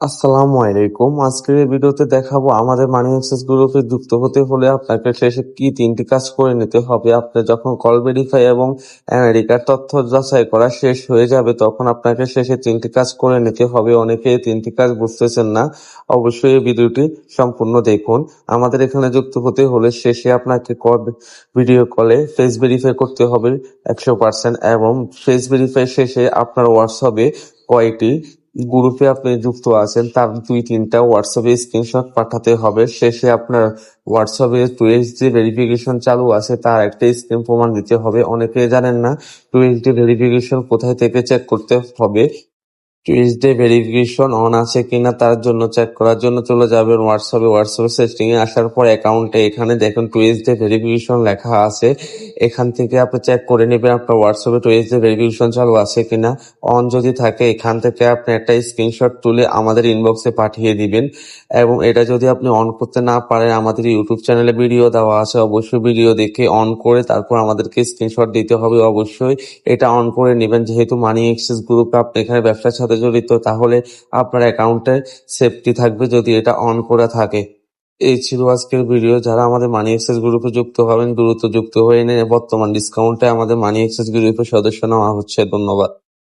আসসালামু আলাইকুম। আজকের এই ভিডিওতে দেখাবো আমাদের মানি এক্সচেঞ্জ গ্রুপে যুক্ত হতে হলে আপনাকে শেষে কি ৩টি কাজ করে নিতে হবে। আপনার যখন কল ভেরিফাই এবং আমেরিকার তথ্য যাচাই করা শেষ হয়ে যাবে তখন আপনাকে শেষে ৩টি কাজ করে নিতে হবে। অনেকে এই ৩টি কাজ বুঝতেছেন না। অবশ্যই এই ভিডিওটি সম্পূর্ণ দেখুন। আমাদের এখানে যুক্ত হতে হলে শেষে আপনাকে ভিডিও কলে ফেস ভেরিফাই করতে হবে ১০০% এবং ফেস ভেরিফাই শেষে আপনার হোয়াটসঅ্যাপে কয়টি গ্রুপে আপনি যুক্ত আছেন তার ২-৩টা হোয়াটসঅ্যাপে স্ক্রিনশট পাঠাতে হবে। শেষে আপনার হোয়াটসঅ্যাপে 2HD ভেরিফিকেশন চালু আছে তার একটা স্ক্রিন প্রমাণ দিতে হবে। অনেকেই জানেন না 2HD ভেরিফিকেশন কোথায় থেকে চেক করতে হবে। টিউসডে ভেরিফিকেশন অন আছে কিনা তার জন্য চেক করার জন্য চলে যাবেন হোয়াটসঅ্যাপে সেটিং এ আসার পর অ্যাকাউন্টে এখানে দেখুন টিউসডে ভেরিফিকেশন লেখা আছে। এখান থেকে আপনি চেক করে নেবেন আপনার হোয়াটসঅ্যাপে টিউসডে ভেরিফিকেশন চালু আছে কিনা। অন যদি থাকে এখান থেকে আপনি একটা স্ক্রিনশট তুলে আমাদের ইনবক্সে পাঠিয়ে দিবেন এবং এটা যদি আপনি অন করতে না পারেন আমাদের ইউটিউব চ্যানেলে ভিডিও দেওয়া আছে, অবশ্যই ভিডিও দেখে অন করে তারপর আমাদেরকে স্ক্রিনশট দিতে হবে। অবশ্যই এটা অন করে নিবেন যেহেতু মানি এক্সচেঞ্জ গ্রুপে আপনি এখানে ব্যবসার সাথে জড়িত তাহলে আপনার অ্যাকাউন্টে সেফটি থাকবে যদি এটা অন করা থাকে। এই ছিল আজকের ভিডিও। যারা আমাদের মানি এক্সচেঞ্জ গ্রুপে যুক্ত হবেন দ্রুত যুক্ত হয়ে নিন। বর্তমান ডিসকাউন্টে আমাদের মানি এক্সচেঞ্জ গ্রুপের সদস্য নেওয়া হচ্ছে। ধন্যবাদ।